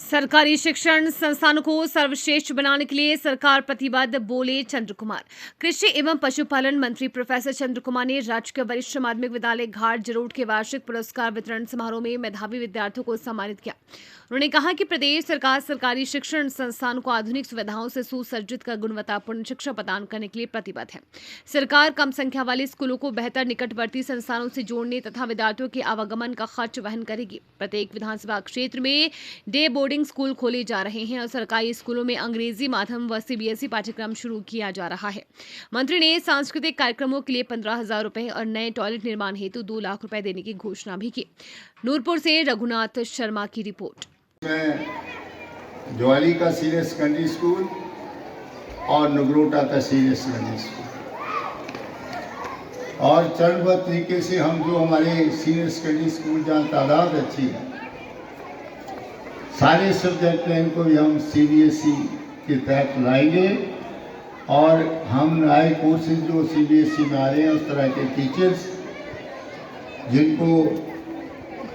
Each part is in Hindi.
सरकारी शिक्षण संस्थानों को सर्वश्रेष्ठ बनाने के लिए सरकार प्रतिबद्ध, बोले चंद्र कुमार। कृषि एवं पशुपालन मंत्री प्रोफेसर चंद्र कुमार ने राजकीय वरिष्ठ माध्यमिक विद्यालय घाट जरोड के वार्षिक पुरस्कार वितरण समारोह में मेधावी विद्यार्थियों को सम्मानित किया। उन्होंने कहा कि प्रदेश सरकार सरकारी शिक्षण संस्थानों को आधुनिक सुविधाओं से सुसज्जित कर गुणवत्तापूर्ण शिक्षा प्रदान करने के लिए प्रतिबद्ध है। सरकार कम संख्या वाले स्कूलों को बेहतर निकटवर्ती संस्थानों से जोड़ने तथा विद्यार्थियों के आवागमन का खर्च वहन करेगी। प्रत्येक विधानसभा क्षेत्र में डे बोर्डिंग स्कूल खोले जा रहे हैं और सरकारी स्कूलों में अंग्रेजी माध्यम व सीबीएसई पाठ्यक्रम शुरू किया जा रहा है। मंत्री ने सांस्कृतिक कार्यक्रमों के लिए 15,000 रुपए और नए टॉयलेट निर्माण हेतु 2 लाख रुपए देने की घोषणा भी की। नूरपुर से रघुनाथ शर्मा की रिपोर्ट। ज्वाली का सीनियर सेकेंडरी स्कूल और नगरोटा का सीनियर सेकेंडरी स्कूल, और चरणबद्ध तरीके से हम जो हमारे सीनियर सेकेंडरी स्कूल जहाँ तादाद अच्छी है, सारे सब्जेक्ट में इनको भी हम सीबीएसई के तहत लाएंगे और हम नए कोर्सेज जो सीबीएसई में आ रहे हैं उस तरह के टीचर्स जिनको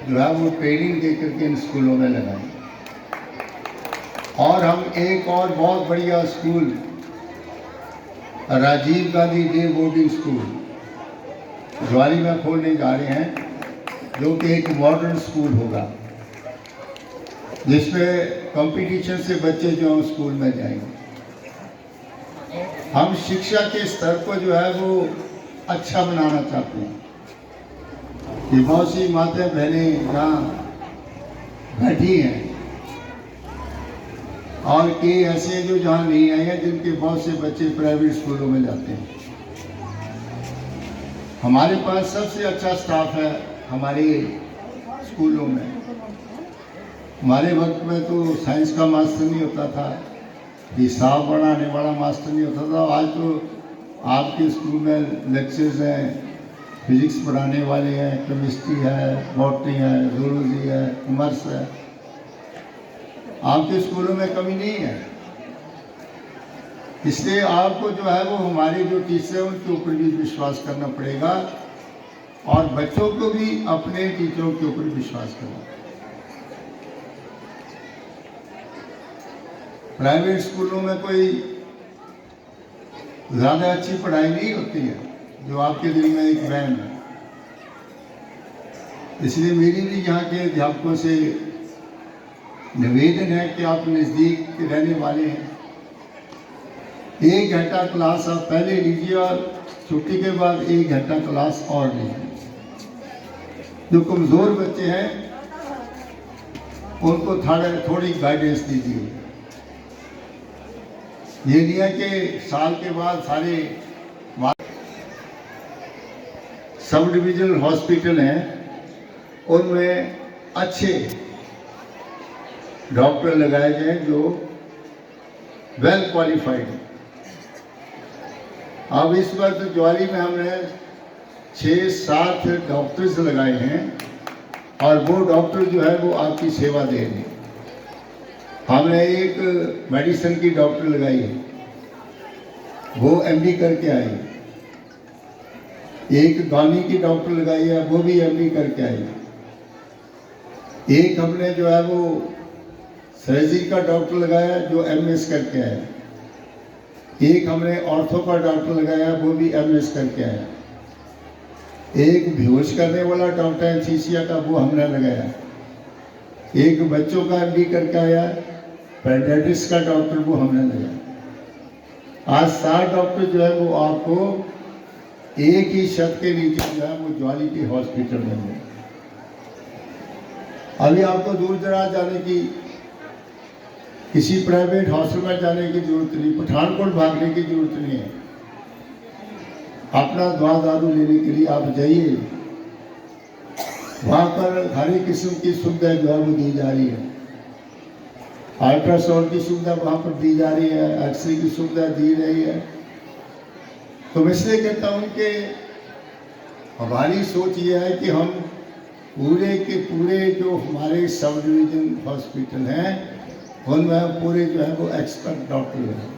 जो है वो ट्रेनिंग दे करके इन स्कूलों में लगाएंगे। और हम एक और बहुत बढ़िया school Rajiv Gandhi day boarding school Jawali में खोलने जा रहे हैं, जो कि एक मॉडर्न स्कूल होगा जिसमें कंपटीशन से बच्चे जो हैं स्कूल में जाएंगे। हम शिक्षा के स्तर को जो है वो अच्छा बनाना चाहते हैं कि बहुत सी माताएं बहनें यहाँ बैठी हैं और कई ऐसे हैं जो जहाँ नहीं आए हैं, जिनके बहुत से बच्चे प्राइवेट स्कूलों में जाते हैं। हमारे पास सबसे अच्छा स्टाफ है हमारे स्कूलों में। हमारे वक्त में तो साइंस का मास्टर नहीं होता था, हिसाब बढ़ाने वाला मास्टर नहीं होता था। आज तो आपके स्कूल में लेक्चर्स हैं, फिजिक्स पढ़ाने वाले हैं, केमिस्ट्री है, बॉटनी है, जूलॉजी है, कॉमर्स है। आपके स्कूलों में कमी नहीं है। इसलिए आपको जो है वो हमारे जो टीचर हैं उनके ऊपर भी विश्वास करना पड़ेगा और बच्चों को भी अपने टीचरों के ऊपर विश्वास करना पड़ेगा। प्राइवेट स्कूलों में कोई ज़्यादा अच्छी पढ़ाई नहीं होती है जो आपके दिल में एक वहम है। इसलिए मेरी भी यहाँ के अध्यापकों से निवेदन है कि आप नज़दीक रहने वाले हैं, 1 घंटा क्लास आप पहले लीजिए और छुट्टी के बाद 1 घंटा क्लास और लीजिए। जो कमज़ोर बच्चे हैं उनको थोड़ी गाइडेंस दीजिए। ये नहीं है कि साल के बाद सारे सब डिविजनल हॉस्पिटल हैं उनमें अच्छे डॉक्टर लगाए गए जो वेल क्वालिफाइड हैं। अब इस वक्त ज्वाली में हमने 6-7 डॉक्टर्स लगाए हैं और वो डॉक्टर जो है वो आपकी सेवा दे रहे हैं। हमने एक मेडिसिन की डॉक्टर लगाई है, वो एमडी करके आई है। एक गानी की डॉक्टर लगाई है, वो भी एमडी करके आई है। एक हमने जो है वो सर्जरी का डॉक्टर लगाया जो एमएस करके आया। एक हमने ऑर्थो का डॉक्टर लगाया, वो भी एमएस करके आया। एक बेहोश करने वाला डॉक्टर एनेस्थीसिया का, वो हमने लगाया। एक बच्चों का एमडी करके आया, पेडियाट्रिक्स का डॉक्टर, वो हमने लगाया। आज 7 डॉक्टर जो है वो आपको एक ही छत के नीचे जो है वो ज्वाली के हॉस्पिटल में है। अभी आपको दूर दराज जाने की, किसी प्राइवेट हॉस्पिटल में जाने की जरूरत नहीं, पठानकोट भागने की जरूरत नहीं है। अपना दवा दारू लेने के लिए आप जाइए, वहाँ पर हर एक किस्म की सुविधा जो है वो दी जा रही है। अल्ट्रासाउंड की सुविधा वहाँ पर दी जा रही है, एक्सरे की सुविधा दी रही है। तो मैं इसलिए कहता हूँ कि हमारी सोच ये है कि हम पूरे के पूरे जो हमारे सब डिवीजन हॉस्पिटल हैं उनमें पूरे जो है वो एक्सपर्ट डॉक्टर हैं।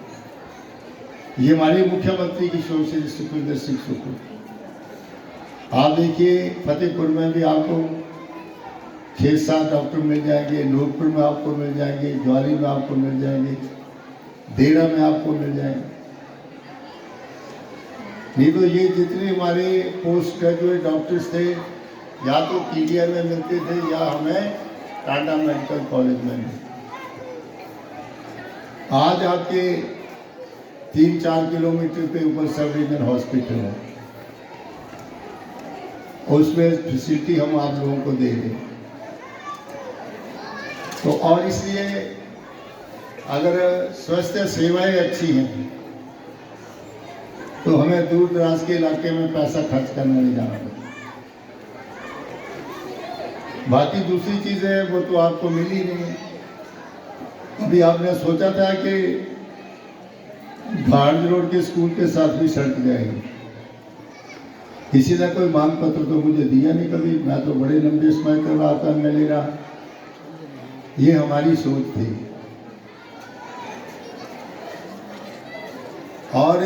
ये हमारे मुख्यमंत्री की सोच है सुखविंदर सिंह सुखू। आप देखिए फतेहपुर में भी आपको 6-7 डॉक्टर मिल जाएंगे, नूरपुर में आपको मिल जाएंगे, ज्वाली में आपको मिल जाएंगे, देरा में आपको मिल जाएंगे। नहीं तो ये जितने हमारे पोस्ट ग्रेजुएट डॉक्टर्स थे या तो पीजीआई में मिलते थे या हमें टाटा मेडिकल कॉलेज में मिलते। आज आपके 3-4 किलोमीटर पे ऊपर सब रीजन हॉस्पिटल है, उसमें फैसिलिटी हम आप लोगों को दे रहे हैं। तो और इसलिए अगर स्वास्थ्य सेवाएं अच्छी हैं तो हमें दूर दराज के इलाके में पैसा खर्च करने नहीं जाना पड़ता। बाकी दूसरी चीजें वो तो आपको मिल ही नहीं है। अभी आपने सोचा था कि घाट रोड के स्कूल के साथ भी सड़क जाएगी, किसी ने कोई मांग पत्र तो मुझे दिया नहीं कभी। मैं तो बड़े लंबे समय तक आता मैं ले रहा। ये हमारी सोच थी। और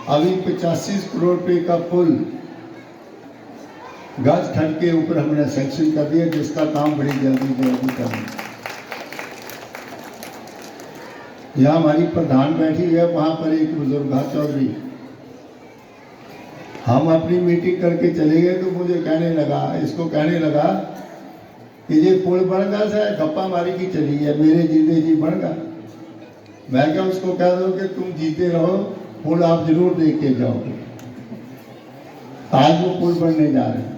अभी 85 करोड़ रुपए का पुल गज खंड के ऊपर हमने सैंक्शन कर दिया, जिसका काम बड़ी जल्दी करना। यहाँ हमारी प्रधान बैठी है, वहां पर एक बुजुर्ग चौधरी, हम अपनी मीटिंग करके चले गए तो मुझे इसको कहने लगा कि ये पुल बन गया है, गप्पा मारी की चली है, मेरे जीते जी बन गया। मैं क्या उसको कह दो कि तुम जीते रहो, पुल आप जरूर देख के जाओगे। आज वो पुल बनने जा रहे हैं।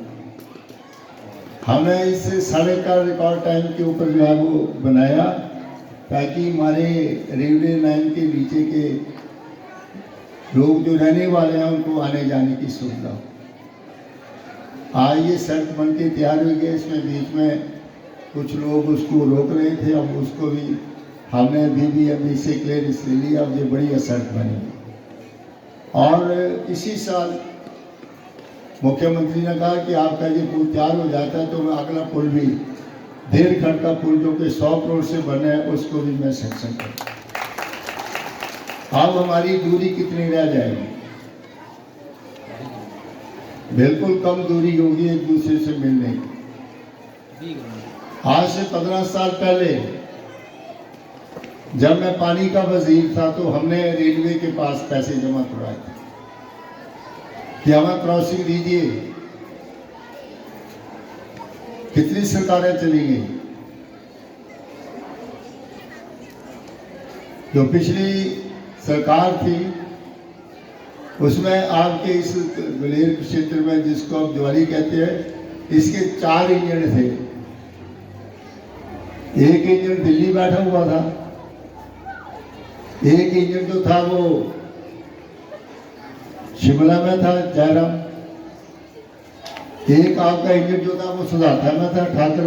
हमने इस सड़क का रिकॉर्ड टाइम के ऊपर जो है वो बनाया ताकि हमारे रेलवे लाइन के नीचे के लोग जो रहने वाले हैं उनको आने जाने की सुविधा हो। आज ये सड़क बन के तैयार हो गई। इसमें बीच में कुछ लोग उसको रोक रहे थे, अब उसको भी हमने BBMP से क्लियरेंस ले लिया। अब ये बड़ी सड़क बनी। और इसी साल मुख्यमंत्री ने कहा कि आपका ये पुल तैयार हो जाता है तो मैं अगला पुल भी देर खंड का पुल जो कि 100 करोड़ से बना है उसको भी मैं सैंक्शन करूँ। अब हमारी दूरी कितनी रह जाएगी? बिल्कुल कम दूरी होगी एक दूसरे से मिलने की। आज से 15 साल पहले जब मैं पानी का वजीर था तो हमने रेलवे के पास पैसे जमा करवाए थे कि हमें क्रॉसिंग दीजिए। कितनी सरकारें चली गई। जो पिछली सरकार थी उसमें आपके इस ग्वालियर क्षेत्र में, जिसको आप ज्वाली कहते हैं, इसके 4 इंजन थे। एक इंजन दिल्ली बैठा हुआ था, एक इंजन जो था वो शिमला में था जयराम, एक आपका इंजन जो था वो सुधाता में था ठाकर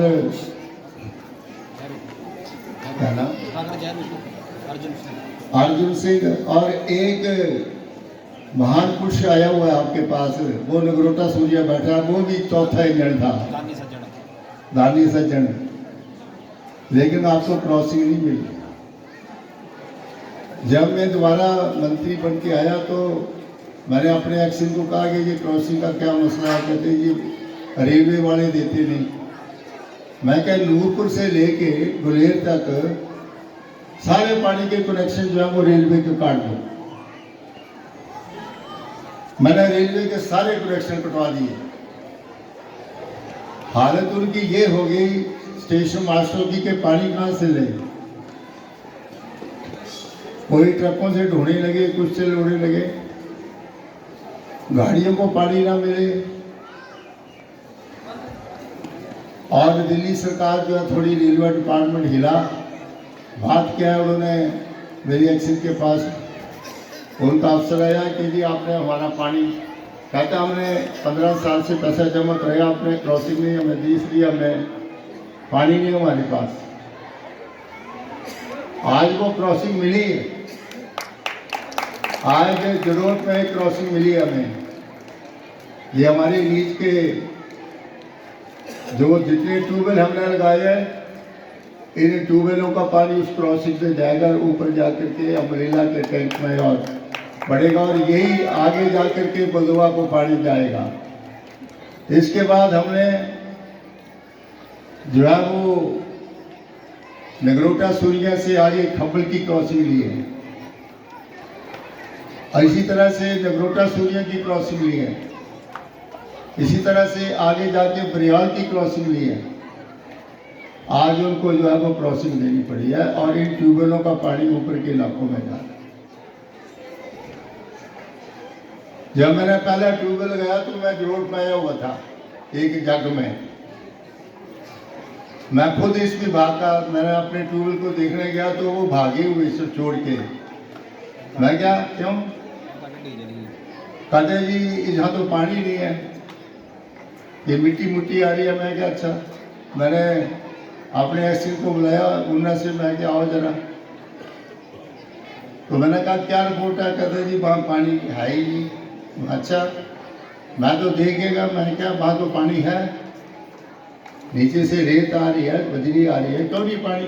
अर्जुन सिंह, और एक महान पुरुष आया हुआ है आपके पास, वो नगरोटा सूर्या बैठा, वो भी चौथा इंजन था, दानी सज्जन। लेकिन आपको क्रॉसिंग नहीं मिली। जब मैं दोबारा मंत्री बन के आया तो मैंने अपने एक्शन को कहा कि ये क्रॉसिंग का क्या मसला है। कहते ये रेलवे वाले देते नहीं। मैं क्या नूरपुर से लेके ग्वालियर तक सारे पानी के कनेक्शन जो है वो रेलवे को काट दो। मैंने रेलवे के सारे कनेक्शन कटवा दिए। हालत उनकी ये हो गई स्टेशन मास्टरों की के पानी कहाँ से ले। कोई ट्रकों से ढोने लगे, कुछ से लोड़ने लगे, गाड़ियों को पानी ना मिले। और दिल्ली सरकार जो है थोड़ी रेलवे डिपार्टमेंट हिला। बात क्या है, उन्होंने मेरी एक्शन के पास उनका अफसर आया कि जी आपने हमारा पानी, कहता हमने 15 साल से पैसा जमा कराया, आपने क्रॉसिंग नहीं हमें दी, इसलिए हमें पानी नहीं हमारे पास। आज वो क्रॉसिंग मिली है, आज जरूरत में क्रॉसिंग मिली है हमें। ये हमारे लीज के जो जितने ट्यूबवेल हमने लगाए हैं, इन ट्यूबवेलों का पानी उस क्रॉसिंग से जाएगा, ऊपर जाकर के अम्ब्रेला के टैंक में और पड़ेगा, और यही आगे जाकर के बलुआ को पानी जाएगा। इसके बाद हमने जो है वो नगरोटा सूरिया से आगे खब्बल की क्रॉसिंग ली है, और इसी तरह से नगरोटा सूरिया की क्रॉसिंग ली है, इसी तरह से आगे जाके बरियाल की क्रॉसिंग ली है। आज उनको जो है वो क्रॉसिंग देनी पड़ी है और इन ट्यूबवेलों का पानी ऊपर के इलाकों में जा रहा है। जब मैंने पहला ट्यूबवेल लगाया तो मैं जोड़ पाया हुआ था एक जग में। मैं खुद इस विभाग का, मैंने अपने ट्यूबवेल को देखने गया तो वो भागे हुए इसे छोड़ के। मैं क्या, क्यों? कहते जी यहाँ तो पानी नहीं है, ये मिट्टी आ रही है। मैं क्या, अच्छा। मैंने अपने एससी को बुलाया ऊना से, मैं क्या आओ जरा। तो मैंने कहा क्या रिपोर्ट है? कहते जी वहाँ पानी है ही नहीं। अच्छा, मैं तो देखेगा। मैंने क्या, वहाँ तो पानी है, नीचे से रेत आ रही है, बजरी आ रही है, क्यों नहीं पानी?